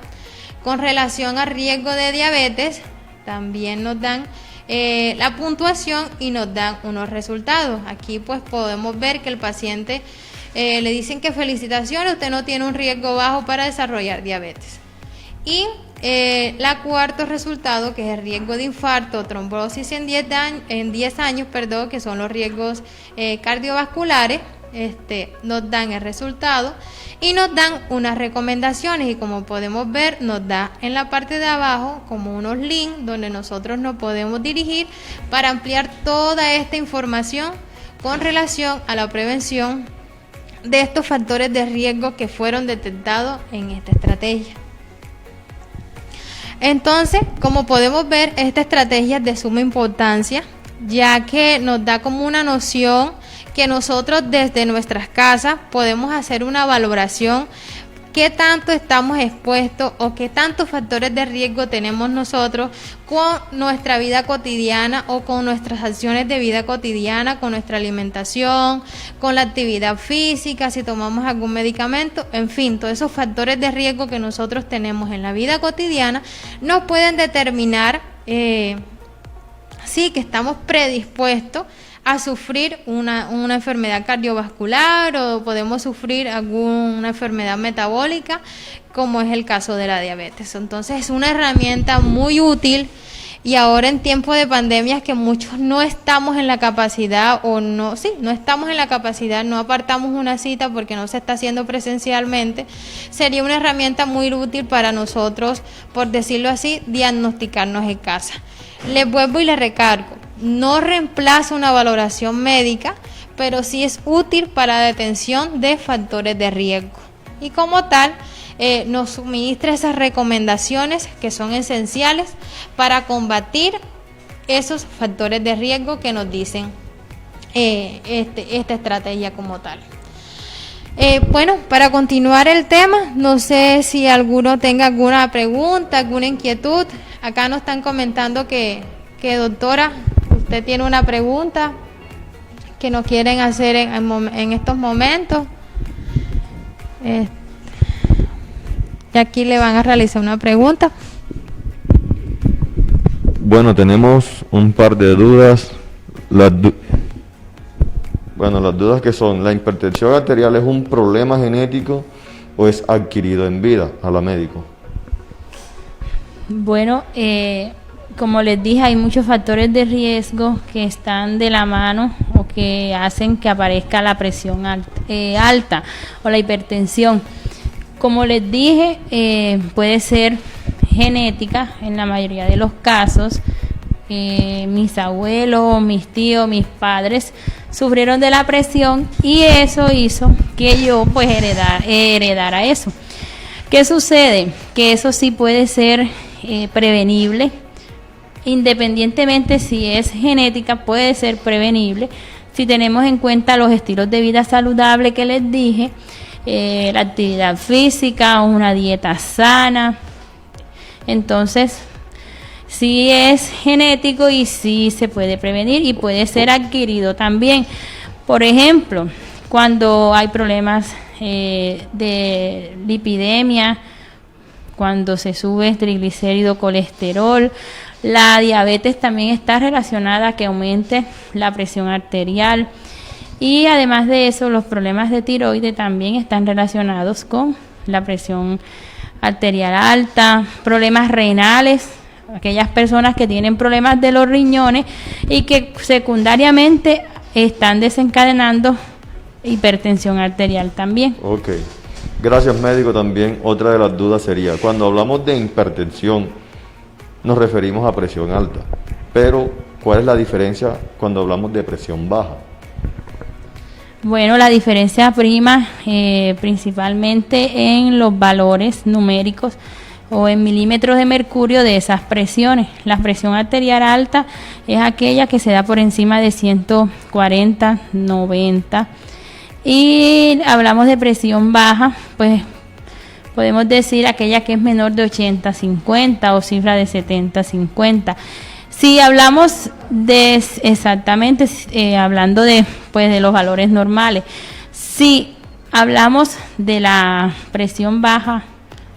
Con relación al riesgo de diabetes, también nos dan la puntuación y nos dan unos resultados. Aquí pues podemos ver que el paciente le dicen que felicitaciones, usted no tiene un riesgo bajo para desarrollar diabetes. Y la cuarto resultado, que es el riesgo de infarto o trombosis en 10 años, que son los riesgos cardiovasculares, nos dan el resultado y nos dan unas recomendaciones, y como podemos ver nos da en la parte de abajo como unos links donde nosotros nos podemos dirigir para ampliar toda esta información con relación a la prevención de estos factores de riesgo que fueron detectados en esta estrategia. Entonces, como podemos ver, esta estrategia es de suma importancia, ya que nos da como una noción que nosotros desde nuestras casas podemos hacer una valoración qué tanto estamos expuestos o qué tantos factores de riesgo tenemos nosotros con nuestra vida cotidiana o con nuestras acciones de vida cotidiana, con nuestra alimentación, con la actividad física, si tomamos algún medicamento, en fin, todos esos factores de riesgo que nosotros tenemos en la vida cotidiana nos pueden determinar sí que estamos predispuestos a sufrir una enfermedad cardiovascular o podemos sufrir alguna enfermedad metabólica, como es el caso de la diabetes. Entonces es una herramienta muy útil, y ahora en tiempos de pandemias que muchos no estamos en la capacidad no estamos en la capacidad, no apartamos una cita porque no se está haciendo presencialmente, sería una herramienta muy útil para nosotros, por decirlo así, diagnosticarnos en casa. Les vuelvo y les recargo, no reemplaza una valoración médica, pero sí es útil para la detención de factores de riesgo. Y como tal, nos suministra esas recomendaciones que son esenciales para combatir esos factores de riesgo que nos dicen esta estrategia como tal. Bueno, para continuar el tema, no sé si alguno tenga alguna pregunta, alguna inquietud. Acá nos están comentando que doctora, usted tiene una pregunta que nos quieren hacer en estos momentos. Y aquí le van a realizar una pregunta. Bueno, tenemos un par de dudas. Las dudas que son: ¿la hipertensión arterial es un problema genético o es adquirido en vida? A la médico. Bueno, como les dije, hay muchos factores de riesgo que están de la mano o que hacen que aparezca la presión alta o la hipertensión. Como les dije, puede ser genética en la mayoría de los casos. Mis abuelos, mis tíos, mis padres sufrieron de la presión y eso hizo que yo pues heredara eso. ¿Qué sucede? Que eso sí puede ser prevenible, independientemente si es genética, puede ser prevenible si tenemos en cuenta los estilos de vida saludable que les dije, la actividad física, una dieta sana. Entonces, sí es genético y sí se puede prevenir y puede ser adquirido también. Por ejemplo, cuando hay problemas de lipidemia, cuando se sube triglicérido, colesterol, la diabetes también está relacionada a que aumente la presión arterial. Y además de eso, los problemas de tiroides también están relacionados con la presión arterial alta, problemas renales, aquellas personas que tienen problemas de los riñones y que secundariamente están desencadenando hipertensión arterial también. Ok, gracias médico. También otra de las dudas sería, cuando hablamos de hipertensión nos referimos a presión alta, pero ¿cuál es la diferencia cuando hablamos de presión baja? Bueno, la diferencia prima principalmente en los valores numéricos o en milímetros de mercurio de esas presiones. La presión arterial alta es aquella que se da por encima de 140, 90. Y hablamos de presión baja, pues podemos decir aquella que es menor de 80, 50 o cifra de 70, 50. Si hablamos de exactamente, hablando de los valores normales, si hablamos de la presión baja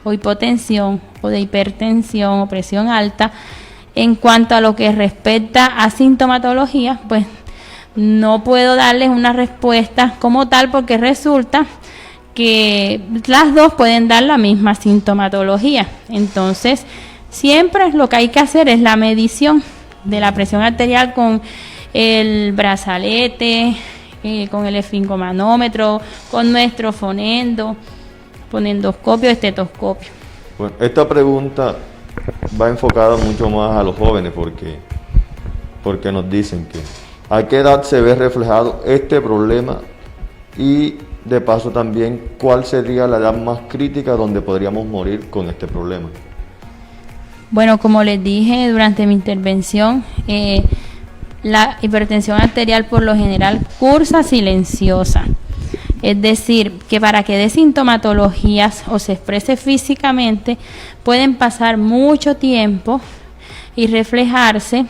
o hipotensión o de hipertensión o presión alta, en cuanto a lo que respecta a sintomatología, pues no puedo darles una respuesta como tal porque resulta que las dos pueden dar la misma sintomatología. Entonces, siempre lo que hay que hacer es la medición de la presión arterial con el brazalete, con el esfingomanómetro, con nuestro fonendoscopio, estetoscopio. Bueno, esta pregunta va enfocada mucho más a los jóvenes porque nos dicen que a qué edad se ve reflejado este problema y de paso también cuál sería la edad más crítica donde podríamos morir con este problema. Bueno, como les dije durante mi intervención, la hipertensión arterial por lo general cursa silenciosa. Es decir, que para que dé sintomatologías o se exprese físicamente, pueden pasar mucho tiempo y reflejarse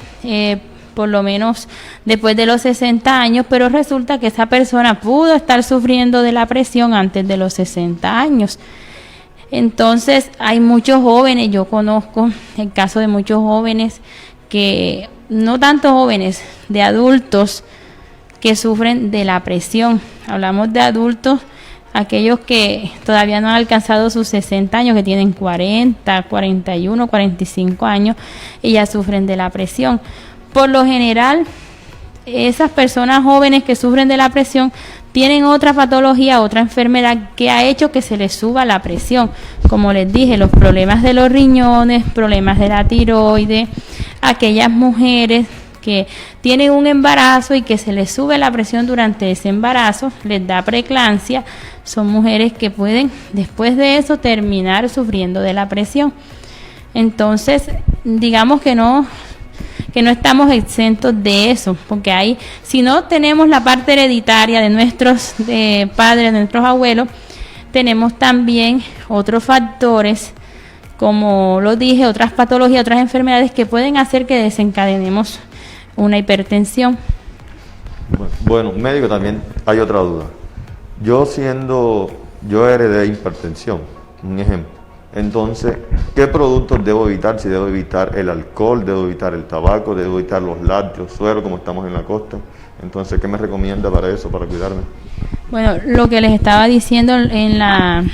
por lo menos después de los 60 años, pero resulta que esa persona pudo estar sufriendo de la presión antes de los 60 años. Entonces hay muchos jóvenes, yo conozco el caso de muchos jóvenes que, no tanto jóvenes, de adultos que sufren de la presión. Hablamos de adultos, aquellos que todavía no han alcanzado sus 60 años, que tienen 40, 41, 45 años y ya sufren de la presión. Por lo general, esas personas jóvenes que sufren de la presión tienen otra patología, otra enfermedad que ha hecho que se les suba la presión. Como les dije, los problemas de los riñones, problemas de la tiroides, aquellas mujeres que tienen un embarazo y que se les sube la presión durante ese embarazo, les da preeclampsia, son mujeres que pueden después de eso terminar sufriendo de la presión. Entonces, digamos que no estamos exentos de eso, porque si no tenemos la parte hereditaria de nuestros padres, de nuestros abuelos, tenemos también otros factores, como lo dije, otras patologías, otras enfermedades que pueden hacer que desencadenemos una hipertensión. Bueno, médico, también hay otra duda. Yo heredé hipertensión, un ejemplo. Entonces, ¿qué productos debo evitar? Si debo evitar el alcohol, debo evitar el tabaco, debo evitar los lácteos, suero, como estamos en la costa. Entonces, ¿qué me recomienda para eso, para cuidarme? Bueno, lo que les estaba diciendo en la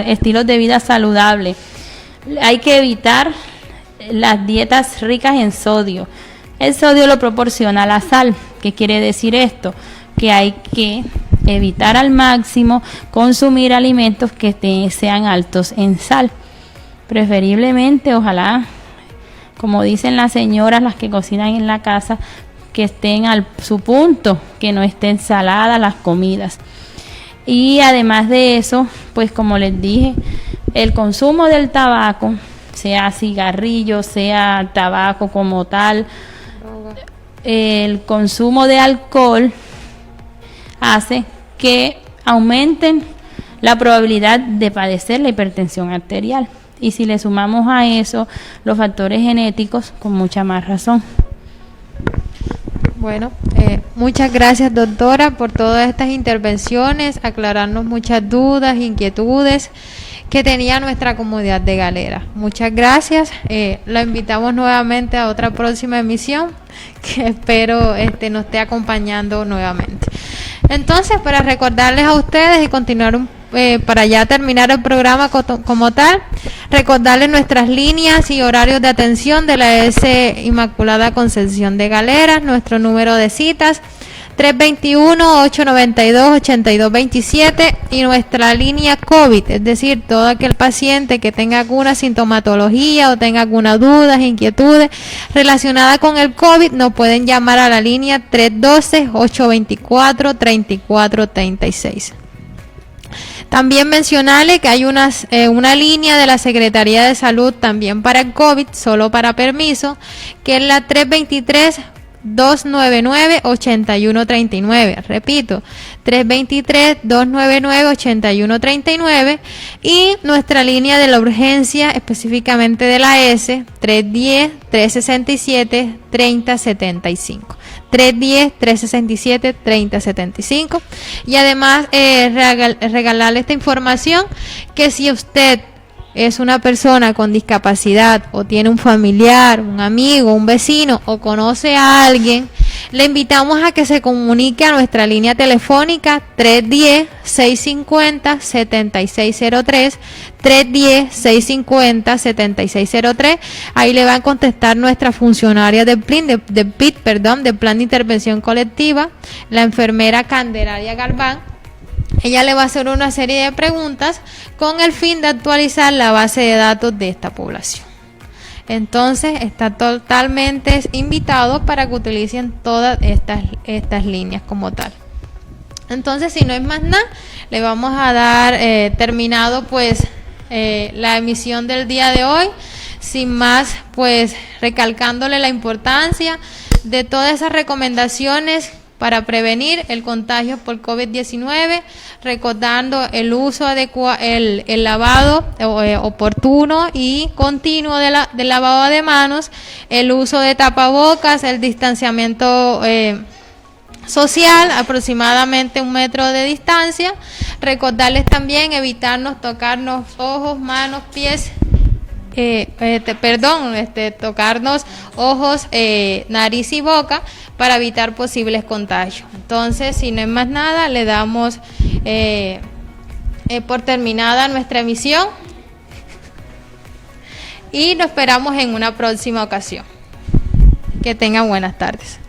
estilos de vida saludable, hay que evitar las dietas ricas en sodio. El sodio lo proporciona la sal. ¿Qué quiere decir esto? Que hay que evitar al máximo consumir alimentos que sean altos en sal. Preferiblemente, ojalá, como dicen las señoras, las que cocinan en la casa, que estén su punto, que no estén saladas las comidas. Y además de eso, pues como les dije, el consumo del tabaco, sea cigarrillo, sea tabaco como tal, el consumo de alcohol hace que aumenten la probabilidad de padecer la hipertensión arterial. Y si le sumamos a eso los factores genéticos, con mucha más razón. Bueno, muchas gracias, doctora, por todas estas intervenciones, aclararnos muchas dudas, inquietudes que tenía nuestra comunidad de Galera. Muchas gracias. La invitamos nuevamente a otra próxima emisión, que espero nos esté acompañando nuevamente. Entonces, para recordarles a ustedes y continuar para ya terminar el programa como tal, recordarles nuestras líneas y horarios de atención de la S Inmaculada Concepción de Galeras, nuestro número de citas 321-892-8227 y nuestra línea COVID, es decir, todo aquel paciente que tenga alguna sintomatología o tenga alguna duda, inquietudes relacionada con el COVID, nos pueden llamar a la línea 312-824-3436. También mencionarle que hay una línea de la Secretaría de Salud también para el COVID, solo para permiso, que es la 323-299-8139. Repito, 323-299-8139. Y nuestra línea de la urgencia, específicamente de la S, 310-367-3075. 310-367-3075. Y además regalarle esta información, que si usted es una persona con discapacidad o tiene un familiar, un amigo, un vecino o conoce a alguien, le invitamos a que se comunique a nuestra línea telefónica 310-650-7603, 310-650-7603. Ahí le va a contestar nuestra funcionaria del Plan de Intervención Colectiva, la enfermera Candelaria Galván. Ella le va a hacer una serie de preguntas con el fin de actualizar la base de datos de esta población. Entonces está totalmente invitado para que utilicen todas estas líneas como tal. Entonces, si no es más nada, le vamos a dar terminado pues la emisión del día de hoy. Sin más, pues recalcándole la importancia de todas esas recomendaciones para prevenir el contagio por COVID-19, recordando el uso adecuado, el lavado oportuno y continuo del lavado de manos, el uso de tapabocas, el distanciamiento social, aproximadamente 1 metro de distancia. Recordarles también evitarnos tocarnos ojos, manos, pies tocarnos ojos, nariz y boca para evitar posibles contagios. Entonces, si no es más nada, le damos por terminada nuestra emisión y nos esperamos en una próxima ocasión. Que tengan buenas tardes.